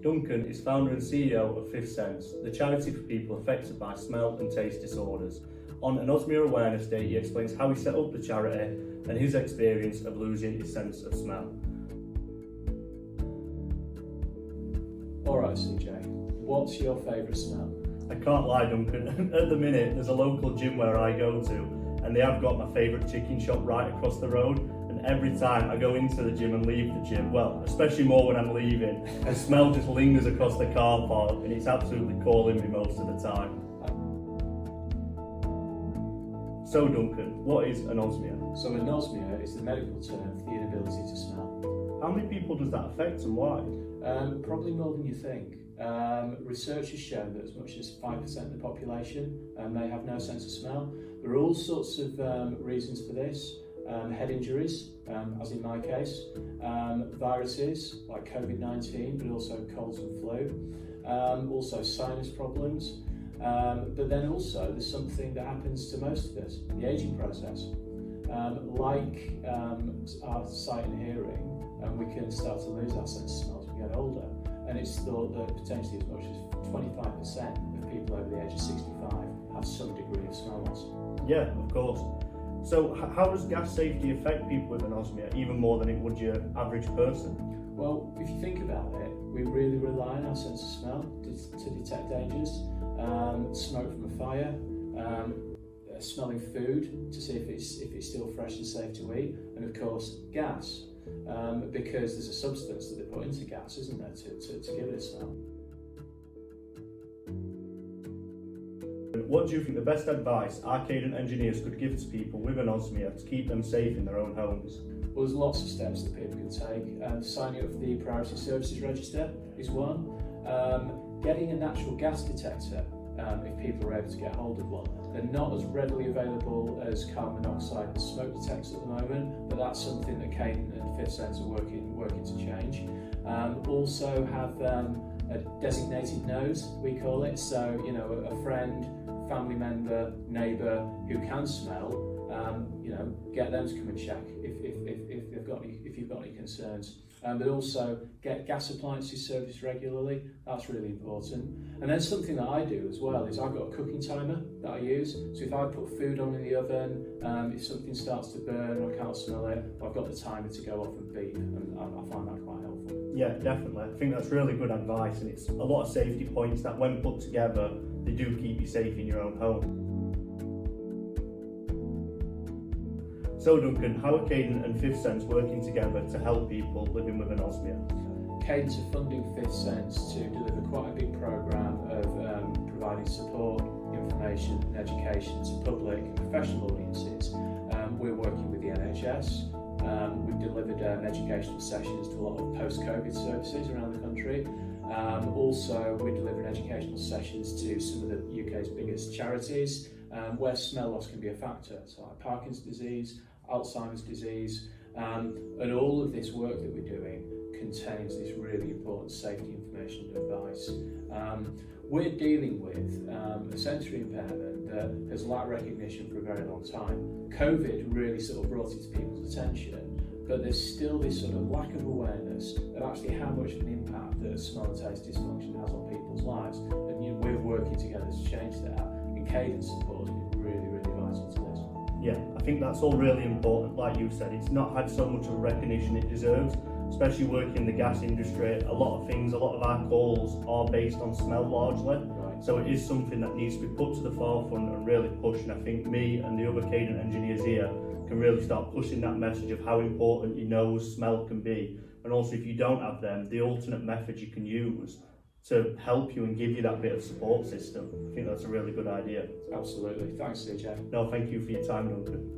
Duncan is founder and CEO of Fifth Sense, the charity for people affected by smell and taste disorders. On Anosmia Awareness Day, he explains how he set up the charity and his experience of losing his sense of smell. Alright CJ, what's your favourite smell? I can't lie, Duncan, at the minute there's a local gym where I go to and they have got my favourite chicken shop right across the road, and every time I go into the gym and leave the gym, well, especially more when I'm leaving, the smell just lingers across the car park and it's absolutely calling me most of the time. So Duncan, what is anosmia? So anosmia is the medical term for the inability to smell. How many people does that affect and why? Probably more than you think. Research has shown that as much as 5% of the population may have no sense of smell. There are all sorts of reasons for this. Head injuries, as in my case, viruses like COVID-19, but also colds and flu, also sinus problems, but then also there's something that happens to most of us, the ageing process. Like our sight and hearing, we can start to lose our sense of smell as we get older, and it's thought that potentially as much as 25% of people over the age of 65 have some degree of smell loss. Yeah, of course. So how does gas safety affect people with anosmia, even more than it would your average person? Well, if you think about it, we really rely on our sense of smell to detect dangers. Smoke from a fire, smelling food to see if it's still fresh and safe to eat, and of course gas, because there's a substance that they put into gas, isn't there, to give it a smell. What do you think the best advice our Cadent engineers could give to people with anosmia to keep them safe in their own homes? Well, there's lots of steps that people can take. Signing up for the Priority Services Register is one. Getting a natural gas detector, if people are able to get hold of one. They're not as readily available as carbon monoxide and smoke detectors at the moment, but that's something that Cadent and Fifth Sense are working to change. Also have a designated nose, we call it, so you know, a friend, family member, neighbour who can smell, get them to come and check if you've got any concerns. But also get gas appliances serviced regularly. That's really important. And then something that I do as well is I've got a cooking timer that I use. So if I put food on in the oven, if something starts to burn or I can't smell it, I've got the timer to go off and beep, and I find that quite helpful. Yeah, definitely. I think that's really good advice, and it's a lot of safety points that when put together, they do keep you safe in your own home. So Duncan, how are Cadent and Fifth Sense working together to help people living with anosmia? Cadent are funding Fifth Sense to deliver quite a big programme of providing support, information and education to public and professional audiences. We're working with the NHS. We've delivered educational sessions to a lot of post-COVID services around the country. Also, we're delivering educational sessions to some of the UK's biggest charities where smell loss can be a factor, so like Parkinson's disease, Alzheimer's disease, and all of this work that we're doing contains this really important safety information and advice. We're dealing with a sensory impairment that has lacked recognition for a very long time. COVID really sort of brought it to people's attention, but there's still this sort of lack of awareness of actually how much of an impact that smell and taste dysfunction has on people's lives, and we're working together to change that, and Cadent support is really, really vital to this. Yeah, I think that's all really important. Like you said, it's not had so much of a recognition it deserves, especially working in the gas industry. A lot of our calls are based on smell largely. Right. So it is something that needs to be put to the forefront and really pushed. And I think me and the other Cadent engineers here can really start pushing that message of how important your nose smell can be. And also, if you don't have them, the alternate method you can use to help you and give you that bit of support system. I think that's a really good idea. Absolutely. Thanks, CJ. No, thank you for your time, Duncan.